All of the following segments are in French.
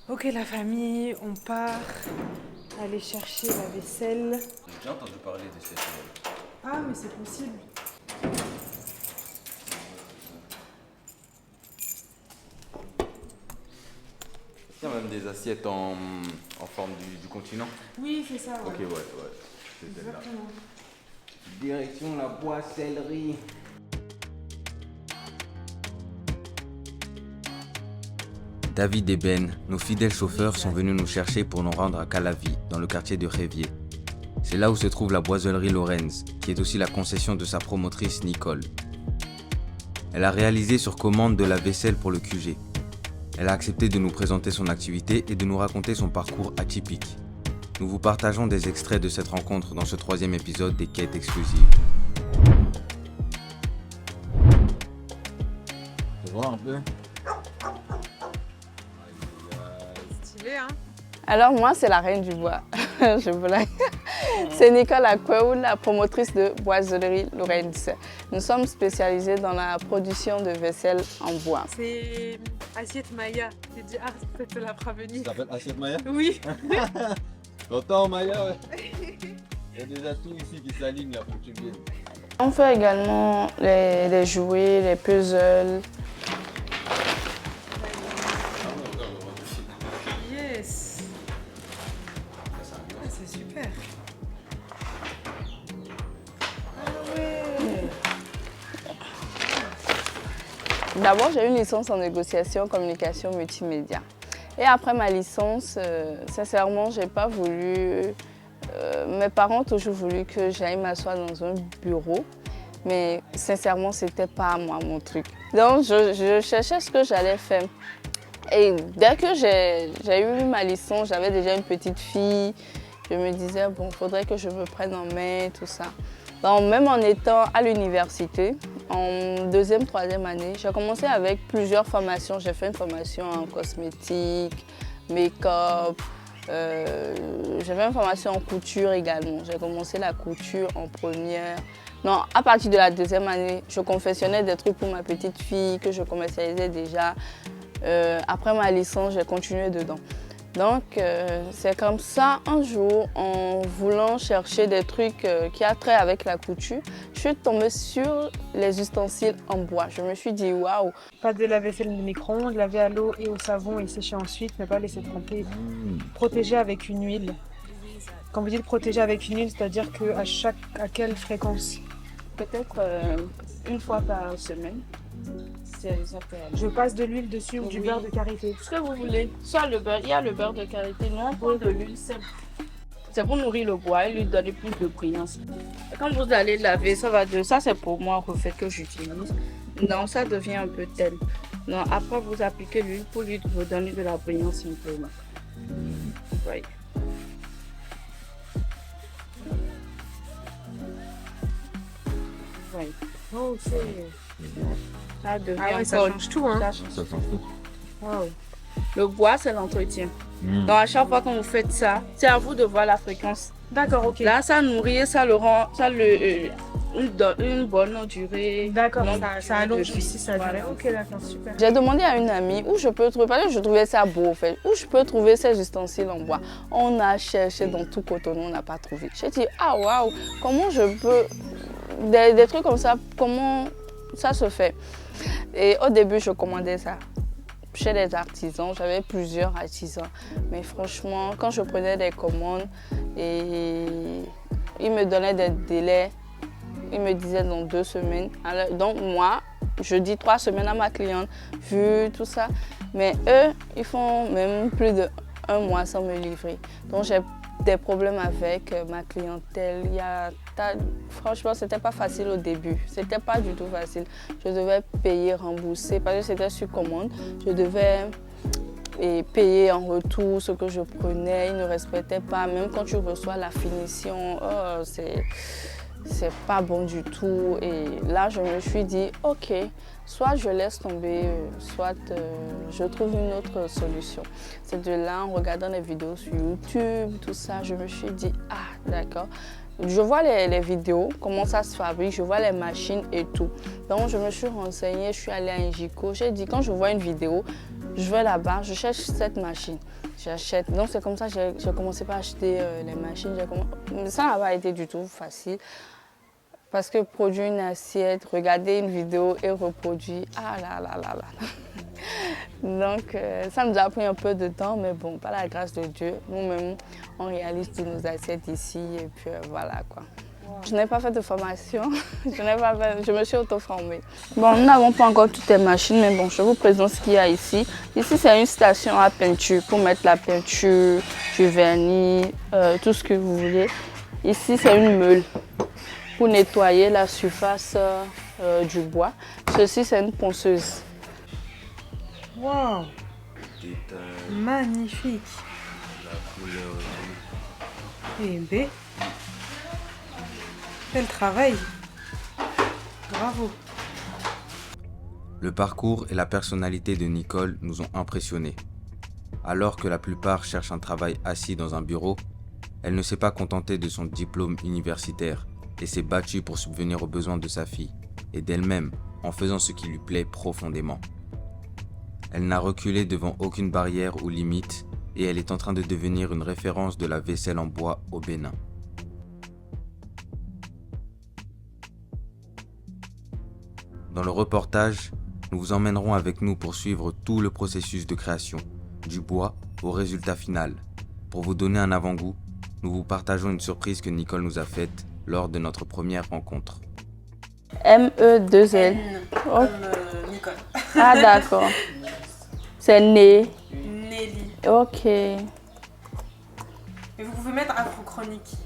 Ok la famille, on part aller chercher la vaisselle. J'ai déjà entendu parler de cette... Ah mais c'est possible. Il y a même des assiettes en forme du continent. Oui c'est ça. Ok, ouais. C'était là. Exactement. Direction la boissellerie. David et Ben, nos fidèles chauffeurs, sont venus nous chercher pour nous rendre à Calavi, dans le quartier de Révier. C'est là où se trouve la boisellerie Lorenz, qui est aussi la concession de sa promotrice Nicole. Elle a réalisé sur commande de la vaisselle pour le QG. Elle a accepté de nous présenter son activité et de nous raconter son parcours atypique. Nous vous partageons des extraits de cette rencontre dans ce 3e épisode des Quêtes exclusives. Tu vois un peu? Stylé hein. Alors moi, c'est la reine du bois. Je blague. C'est Nicole Aqueu, la promotrice de Boisellerie Lorenz. Nous sommes spécialisés dans la production de vaisselle en bois. C'est assiette Maya. J'ai dit ah peut-être la fera venir. Ça s'appelle Assiette Maya? Oui. Content Maya, ouais. Il y a déjà tout ici qui s'aligne là pour que tu viennes. On fait également les jouets, les puzzles. Yes. Ah, c'est super. Ah ouais. D'abord, j'ai une licence en négociation, communication, multimédia. Et après ma licence, sincèrement, j'ai pas voulu... mes parents ont toujours voulu que j'aille m'asseoir dans un bureau. Mais sincèrement, c'était pas moi mon truc. Donc, je cherchais ce que j'allais faire. Et dès que j'ai eu ma licence, j'avais déjà une petite fille. Je me disais, bon, il faudrait que je me prenne en main, tout ça. Donc, même en étant à l'université, en 2e, 3e année, j'ai commencé avec plusieurs formations. J'ai fait une formation en cosmétique, make-up. J'ai fait une formation en couture également. J'ai commencé la couture en première. Non, à partir de la 2e année, je confectionnais des trucs pour ma petite fille que je commercialisais déjà. Après ma licence, j'ai continué dedans. Donc, c'est comme ça, un jour, en voulant chercher des trucs qui a trait avec la couture, je suis tombée sur les ustensiles en bois. Je me suis dit, waouh! Pas de la vaisselle de micro-ondes, laver à l'eau et au savon et sécher ensuite, mais pas laisser tremper. Protéger avec une huile. Quand vous dites protéger avec une huile, c'est-à-dire à quelle fréquence? Peut-être une fois par semaine. C'est exactement. Je passe de l'huile dessus ou du Oui. beurre de karité. Ce que vous voulez. Soit le beurre, il y a le beurre de karité, non, pour de l'huile simple. C'est pour nourrir le bois et lui donner plus de brillance. Quand vous allez laver, ça c'est pour moi en fait que j'utilise. Non, ça devient un peu tel. Non, après vous appliquez l'huile pour lui vous donner de la brillance simplement. Voyez. Voyez. Oh, ok. Ça devient Ah ouais, ça encore- change tout, hein. ça change. Ça s'en fout. Wow. Le bois, c'est l'entretien. Donc à chaque fois que vous faites ça, c'est à vous de voir la fréquence. D'accord, ok. Là, ça nourrit, ça le rend, une bonne durée. D'accord, longue ça durée allonge de vie. aussi sa durée. Voilà. Ok, d'accord, super. J'ai demandé à une amie où je peux trouver, parce que je trouvais ça beau en fait, où je peux trouver ces ustensiles en bois. On a cherché dans tout Cotonou, on n'a pas trouvé. J'ai dit, ah waouh, comment je peux, des trucs comme ça, comment ça se fait? Et au début, je commandais ça chez les artisans, j'avais plusieurs artisans. Mais franchement, quand je prenais des commandes, et ils me donnaient des délais, ils me disaient dans 2 semaines. Alors, donc moi, je dis 3 semaines à ma cliente, vu tout ça. Mais eux, ils font même plus d'1 mois sans me livrer. Donc j'ai des problèmes avec ma clientèle. Franchement, c'était pas facile au début. C'était pas du tout facile. Je devais payer, rembourser, parce que c'était sur commande. Je devais payer en retour ce que je prenais. Ils ne respectaient pas. Même quand tu reçois la finition, oh, c'est pas bon du tout. Et là, je me suis dit, ok, soit je laisse tomber, soit je trouve une autre solution. C'est de là, en regardant les vidéos sur YouTube, tout ça, je me suis dit, ah, d'accord. Je vois les vidéos, comment ça se fabrique, je vois les machines et tout. Donc, je me suis renseignée, je suis allée à Injico. J'ai dit, quand je vois une vidéo, Je vais là-bas, je cherche cette machine. J'achète. Donc c'est comme ça que j'ai commencé par acheter les machines. Ça n'a pas été du tout facile. Parce que produire une assiette, regarder une vidéo et reproduire, ah là là là là. Donc ça nous a pris un peu de temps, mais bon, par la grâce de Dieu, nous-mêmes, on réalise toutes nos assiettes ici et puis voilà quoi. Je n'ai pas fait de formation, je me suis auto-formée. Bon, nous n'avons pas encore toutes les machines, mais bon, je vous présente ce qu'il y a ici. Ici, c'est une station à peinture pour mettre la peinture, du vernis, tout ce que vous voulez. Ici, c'est une meule pour nettoyer la surface du bois. Ceci, c'est une ponceuse. Waouh! Magnifique! La couleur. Eh ben, quel travail! Bravo! Le parcours et la personnalité de Nicole nous ont impressionnés. Alors que la plupart cherchent un travail assis dans un bureau, elle ne s'est pas contentée de son diplôme universitaire et s'est battue pour subvenir aux besoins de sa fille et d'elle-même en faisant ce qui lui plaît profondément. Elle n'a reculé devant aucune barrière ou limite et elle est en train de devenir une référence de la vaisselle en bois au Bénin. Dans le reportage, nous vous emmènerons avec nous pour suivre tout le processus de création, du bois au résultat final. Pour vous donner un avant-goût, nous vous partageons une surprise que Nicole nous a faite lors de notre première rencontre. M-E-2-L. Comme Nicole. Ah d'accord. C'est Né. Nelly. Ok. Et vous pouvez mettre Afro-Chronique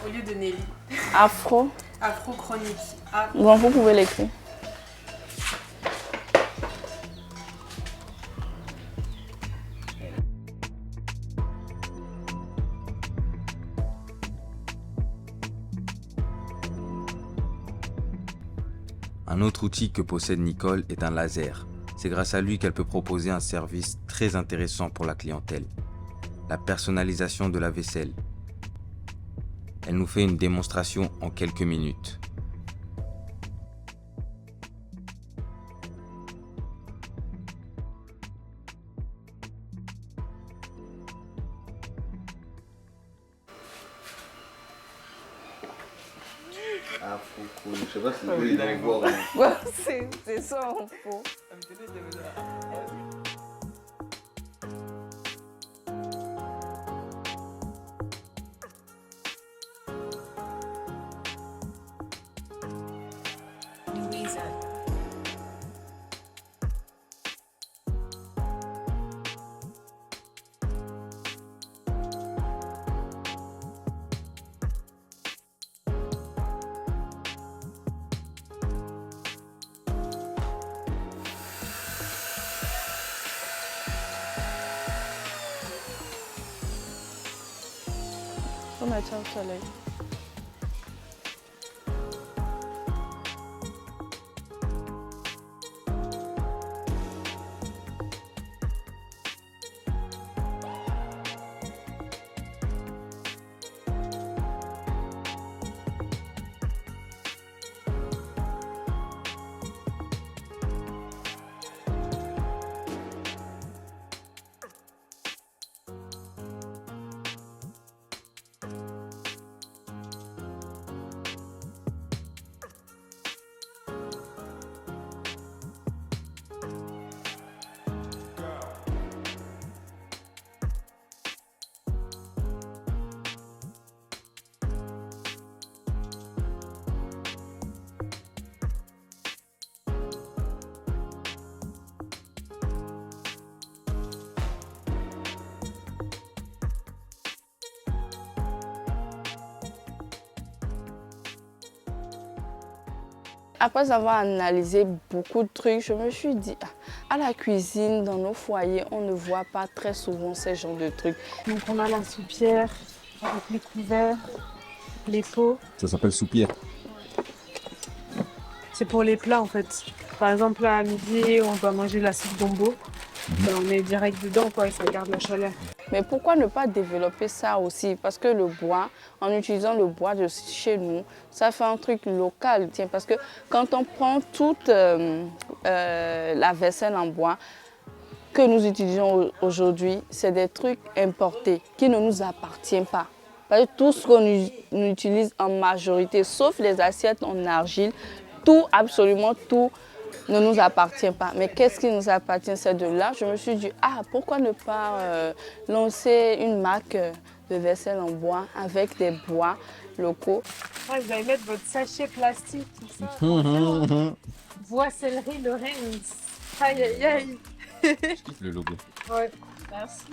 au lieu de Nelly. Afro. Afro-Chronique. Bon, vous pouvez l'écrire. Un autre outil que possède Nicole est un laser. C'est grâce à lui qu'elle peut proposer un service très intéressant pour la clientèle. La personnalisation de la vaisselle. Elle nous fait une démonstration en quelques minutes. Je sais pas si vous voulez aller voir. Ouais, c'est ça en faux. On mettre ça au soleil. Après avoir analysé beaucoup de trucs, je me suis dit, à la cuisine, dans nos foyers, on ne voit pas très souvent ces genres de trucs. Donc on a la soupière avec les couverts, les pots. Ça s'appelle soupière. C'est pour les plats en fait. Par exemple, là, à midi, on va manger la soupe gombo. On est direct dedans, quoi, et ça garde la chaleur. Mais pourquoi ne pas développer ça aussi? Parce que le bois, en utilisant le bois de chez nous, ça fait un truc local. Tiens, parce que quand on prend toute la vaisselle en bois que nous utilisons aujourd'hui, c'est des trucs importés qui ne nous appartiennent pas. Parce que tout ce qu'on utilise en majorité, sauf les assiettes en argile, tout, absolument tout, ne nous appartient pas. Mais qu'est-ce qui nous appartient? C'est de là. Je me suis dit, pourquoi ne pas lancer une marque de vaisselle en bois avec des bois locaux. Vous allez mettre votre sachet plastique, tout ça. Boisellerie Lorenz. Aïe, aïe, aïe. Je kiffe le logo. Ouais, merci.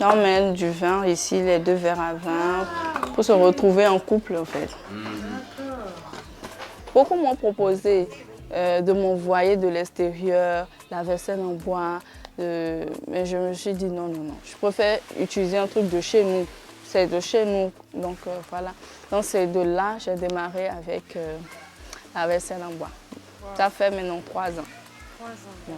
On met du vin ici, les 2 verres à vin, pour se retrouver en couple en fait. Beaucoup m'ont proposé de m'envoyer de l'extérieur, la vaisselle en bois, mais je me suis dit non, non, non. Je préfère utiliser un truc de chez nous. C'est de chez nous, donc voilà. Donc c'est de là que j'ai démarré avec la vaisselle en bois. Wow. Ça fait maintenant 3 ans. 3 ans. Ouais.